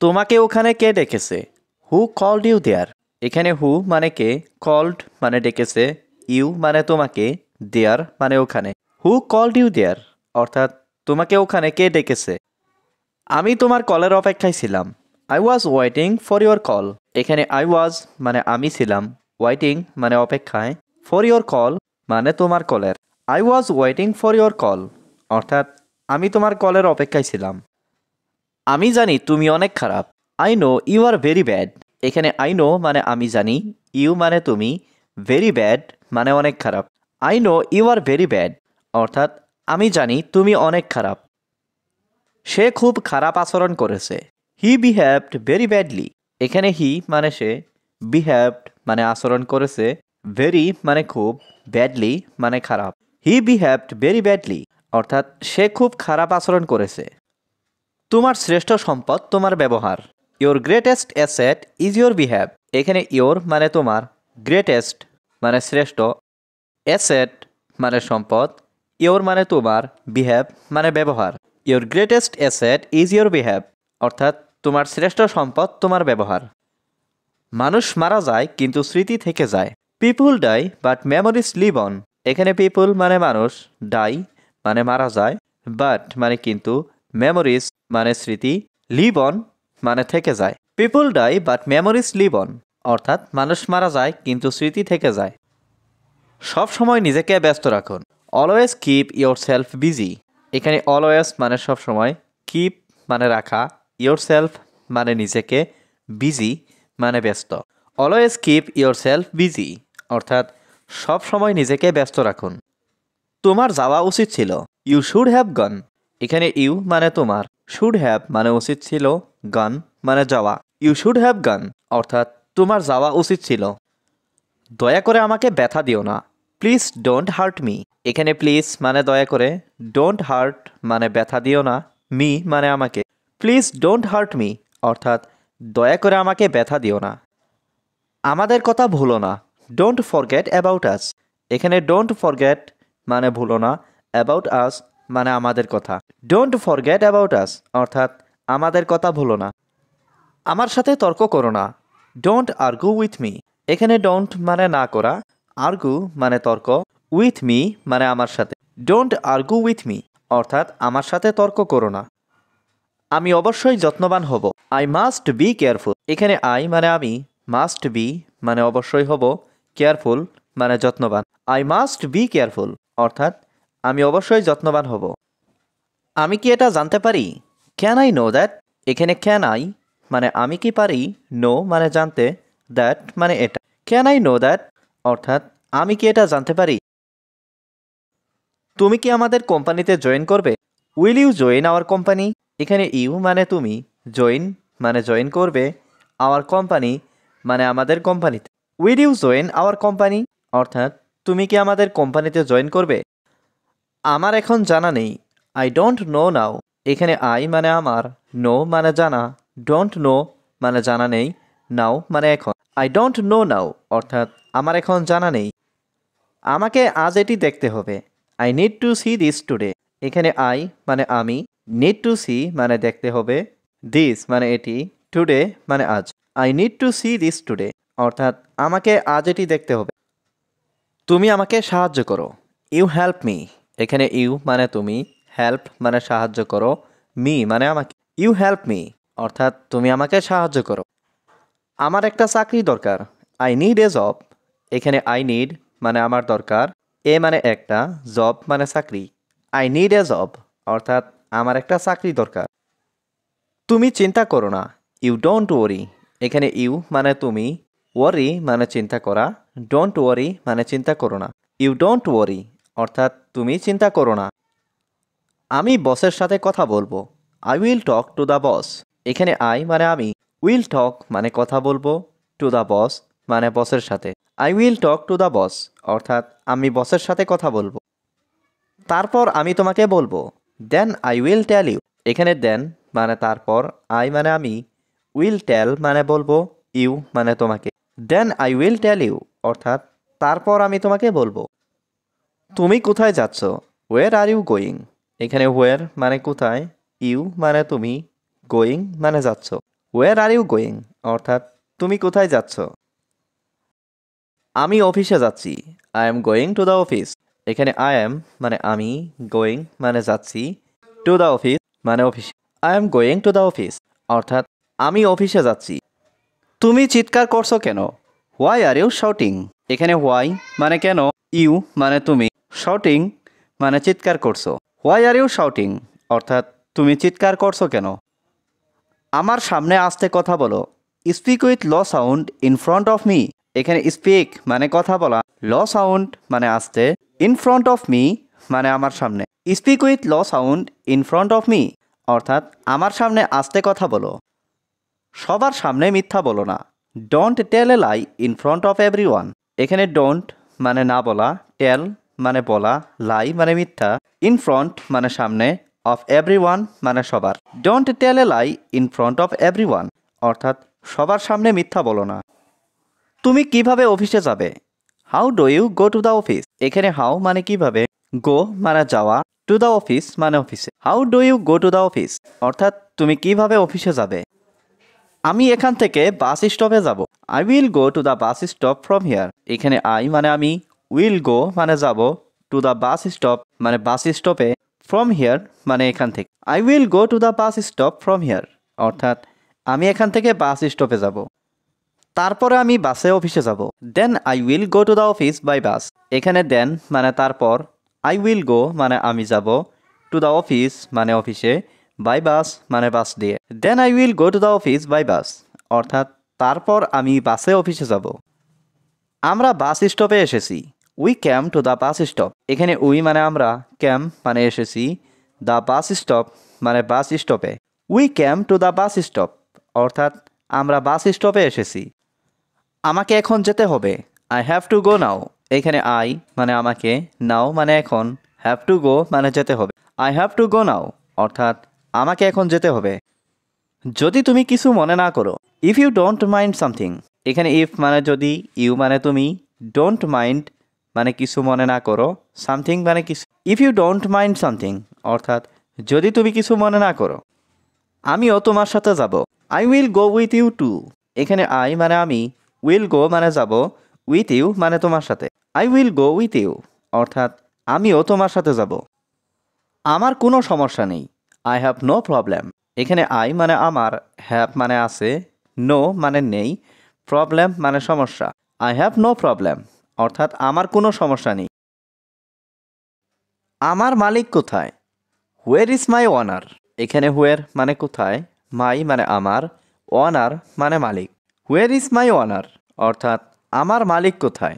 তোমাকে ওখানে কে ডেকেছে? Who called you there? এখানে হু মানে কে, কল্ড মানে ডেকেছে, ইউ মানে তোমাকে, দেয়ার মানে ওখানে। হু কল্ড ইউ দেয়ার অর্থাৎ তোমাকে ওখানে কে ডেকেছে? আমি তোমার কলের অপেক্ষায় ছিলাম। I was waiting for your call. এখানে আই ওয়াজ মানে আমি ছিলাম, ওয়েটিং মানে অপেক্ষায়, ফর ইউর কল মানে তোমার কলের। I was waiting for your call অর্থাৎ আমি তোমার কলের অপেক্ষায় ছিলাম। আমি জানি তুমি অনেক খারাপ। I know you are very bad. এখানে আই নো মানে আমি জানি, ইউ মানে তুমি, ভেরি ব্যাড মানে অনেক খারাপ। I know you are very bad অর্থাৎ আমি জানি তুমি অনেক খারাপ। সে খুব খারাপ আচরণ করেছে। হি বিহেভড ভেরি ব্যাডলি। এখানে হি মানে সে, বিহেভড মানে আচরণ করেছে, ভেরি মানে খুব, ব্যাডলি মানে খারাপ। হি বিহেভড ভেরি ব্যাডলি অর্থাৎ সে খুব খারাপ আচরণ করেছে। তোমার শ্রেষ্ঠ সম্পদ তোমার ব্যবহার। Your greatest asset is your behave. এখানে ইয়োর মানে তোমার, গ্রেটেস্ট মানে শ্রেষ্ঠ, অ্যাসেট মানে সম্পদ, ইয়োর মানে তোমার, বিহেভ মানে ব্যবহার। Your greatest asset is your behave অর্থাৎ তোমার শ্রেষ্ঠ সম্পদ তোমার ব্যবহার। মানুষ মারা যায় কিন্তু স্মৃতি থেকে যায়। People die but memories live on. এখানে পিপুল মানে মানুষ, ডাই মানে মারা যায়, বাট মানে কিন্তু, মেমোরিজ মানে স্মৃতি, লিভ অন মানে থেকে যায়। People die but memories live on অর্থাৎ মানুষ মারা যায় কিন্তু স্মৃতি থেকে যায়। সব সময় নিজেকে ব্যস্ত রাখুন। Always keep your self busy. এখানে অলওয়েজ মানে সব সময়, কিপ মানে রাখা, ইয়োর সেলফ মানে নিজেকে, বিজি মানে ব্যস্ত। Always keep your self busy অর্থাৎ সব সময় নিজেকে ব্যস্ত রাখুন। তোমার যাওয়া উচিত ছিল। You should have gone. এখানে ইউ মানে তোমার, শুড হ্যাভ মানে উচিত ছিল, গন মানে যাওয়া। ইউ শুড হ্যাভ গন অর্থাৎ তোমার যাওয়া উচিত ছিল। দয়া করে আমাকে ব্যথা দিও না। Please don't hurt me. এখানে প্লিজ মানে দয়া করে, ডোন্ট হার্ট মানে ব্যথা দিও না, মি মানে আমাকে। প্লিজ ডোন্ট হার্ট মি অর্থাৎ দয়া করে আমাকে ব্যথা দিও না। আমাদের কথা ভুলো না। Don't forget about us. এখানে ডোন্ট ফরগেট মানে ভুলো না, অ্যাবাউট আস মানে আমাদের কথা। ডোন্ট ফরগেট অ্যাবাউট আস অর্থাৎ আমাদের কথা ভুলো না। আমার সাথে তর্ক করো না। Don't argue with me. এখানে ডোন্ট মানে না করা, আর্গু মানে তর্ক, উইথ মি মানে আমার সাথে। ডোন্ট আর্গু উইথ মি অর্থাৎ আমার সাথে তর্ক করো না। আমি অবশ্যই যত্নবান হব। I must be careful. এখানে আই মানে আমি, মাস্ট বি মানে অবশ্যই হব, কেয়ারফুল মানে যত্নবান। আই মাস্ট বি কেয়ারফুল অর্থাৎ আমি অবশ্যই যত্নবান হব। আমি কি এটা জানতে পারি? Can I know that? এখানে ক্যান আই মানে আমি কি পারি, নো মানে জানতে, দ্যাট মানে এটা। ক্যান আই নো দ্যাট অর্থাৎ আমি কি এটা জানতে পারি? তুমি কি আমাদের কোম্পানিতে জয়েন করবে? Will you join our company? এখানে ইউ মানে তুমি, জয়েন মানে জয়েন করবে, আওয়ার কোম্পানি মানে আমাদের কোম্পানিতে। Will you join our company অর্থাৎ তুমি কি আমাদের কোম্পানিতে জয়েন করবে? আমার এখন জানা নেই। আই ডোন্ট নো নাও। এখানে আই মানে আমার, নো মানে জানা, ডোন্ট নো মানে জানা নেই, নাও মানে এখন। আই ডোন্ট নো নাও অর্থাৎ আমার এখন জানা নেই। আমাকে আজ এটি দেখতে হবে। I need to C this today. এখানে আই মানে আমি, নিড টু সি মানে দেখতে হবে, দিস মানে এটি, টুডে মানে আজ। I need to C this today অর্থাৎ আমাকে আজ এটি দেখতে হবে। তুমি আমাকে সাহায্য করো। You help me. এখানে ইউ মানে তুমি, হেল্প মানে সাহায্য করো, মি মানে আমাকে। ইউ হেল্প মি অর্থাৎ তুমি আমাকে সাহায্য করো। আমার একটা চাকরি দরকার। I need a job. এখানে আই নিড মানে আমার দরকার, এ মানে একটা, জব মানে চাকরি। আই নিড এ জব অর্থাৎ আমার একটা চাকরি দরকার। তুমি চিন্তা করো না। You don't worry. এখানে ইউ মানে তুমি, ওয়ারি মানে চিন্তা করা, ডোন্ট ওয়ারি মানে চিন্তা করো না। ইউ ডোন্ট ওয়ারি অর্থাৎ তুমি চিন্তা করো না। আমি বসের সাথে কথা বলবো। I will talk to the boss. এখানে আই মানে আমি, উইল টক মানে কথা বলবো, টু দ্য বস মানে বসের সাথে। I will talk to the boss অর্থাৎ আমি বসের সাথে কথা বলবো। তারপর আমি তোমাকে বলবো। Then I will tell you. এখানে দেন মানে তারপর, আই মানে আমি, উইল টেল মানে বলবো, ইউ মানে তোমাকে। Then I will tell you অর্থাৎ তারপর আমি তোমাকে বলবো। তুমি কোথায় যাচ্ছ? Where are you going? এখানে ওয়ের মানে কোথায়, ইউ মানে তুমি, গোয়িং মানে যাচ্ছ। হোয়ার আর ইউ গোয়িং অর্থাৎ তুমি কোথায় যাচ্ছ। আমি অফিসে যাচ্ছি, I am going to the office. এখানে আই এম মানে আমি, গোয়িং মানে যাচ্ছি, টু দ্য অফিস মানে অফিসে। I am going to the office অর্থাৎ আমি অফিসে যাচ্ছি। তুমি চিৎকার করছো কেন? Why are you shouting. এখানে হোয়াই মানে কেন, ইউ মানে তুমি, শাউটিং মানে চিৎকার করছো। হোয়াই আর ইউ শাউটিং অর্থাৎ তুমি চিৎকার করছো কেন। আমার সামনে আস্তে কথা বলো, speak with low sound in front of me. এখানে স্পিক মানে কথা বলা, লো সাউন্ড মানে আস্তে, ইন ফ্রন্ট অফ মি মানে আমার সামনে। Speak with low sound in front of me অর্থাৎ আমার সামনে আস্তে কথা বলো। সবার সামনে মিথ্যা বলো না, don't tell a lie in front of everyone. এখানে ডোন্ট মানে না বলা, টেল মানে বলা, লাই মানে মিথ্যা, ইন ফ্রন্ট মানে সামনে, অফ এভরিওয়ান মানে সবার। Don't tell a lie in front of everyone অর্থাৎ সবার সামনে মিথ্যা বলো না। তুমি কিভাবে অফিসে যাবে? How do you go to the office. এখানে হাউ মানে কিভাবে, গো মানে যাওয়া, টু দ্য অফিস মানে অফিসে। How do you go to the office অর্থাৎ তুমি কিভাবে অফিসে যাবে। আমি এখান থেকে বাস স্টপে যাব, I will go to the bus stop from here. এখানে আই মানে আমি, উইল গো মানে যাব, টু দ্য বাস স্টপ মানে বাস স্টপে, ফ্রম হিয়ার মানে এখান থেকে। I will go to the bus stop from here অর্থাৎ আমি এখান থেকে বাস স্টপে যাব। তারপরে আমি বাসে অফিসে যাব, then I will go to the office by bus. এখানে দেন মানে তারপর, আই উইল গো মানে আমি যাব, টু দ্য অফিস মানে অফিসে, বাই বাস মানে বাস দিয়ে। Then I will go to the office by bus অর্থাৎ তারপর আমি বাসে অফিসে যাব। আমরা বাস স্টপে এসেছি, we came to the bus stop. এখানে উই মানে আমরা, ক্যাম মানে এসেছি, দ্য বাস স্টপ মানে বাস স্টপে। We came to the bus stop অর্থাৎ আমরা বাস স্টপে এসেছি। আমাকে এখন যেতে হবে, I have to go now. এখানে আই মানে আমাকে, নাও মানে এখন, হ্যাভ টু গো মানে যেতে হবে। আই হ্যাভ টু গো নাও অর্থাৎ আমাকে এখন যেতে হবে। যদি তুমি কিছু মনে না করো, if you don't mind something. এখানে ইফ মানে যদি, ইউ মানে তুমি, ডোন্ট মাইন্ড মানে কিছু মনে না করো, সামথিং মানে কিছু। If you don't mind something অর্থাৎ যদি তুমি কিছু মনে না করো। আমিও তোমার সাথে যাব, I will go with you too. এখানে আই মানে আমি, উইল গো মানে যাব, উইথ ইউ মানে তোমার সাথে। I will go with you অর্থাৎ আমিও তোমার সাথে যাব। আমার কোনো সমস্যা নেই, আই হ্যাভ নো প্রবলেম। এখানে আই মানে আমার, হ্যাভ মানে আছে, নো মানে নেই, প্রবলেম মানে সমস্যা। আই হ্যাভ নো প্রবলেম অর্থাৎ আমার কোনো সমস্যা নেই। আমার মালিক কোথায়? হোয়ার ইজ মাই ওনার। এখানে হোয়ার মানে কোথায়, মাই মানে আমার, ওনার মানে মালিক। হোয়ার ইজ মাই ওনার অর্থাৎ আমার মালিক কোথায়।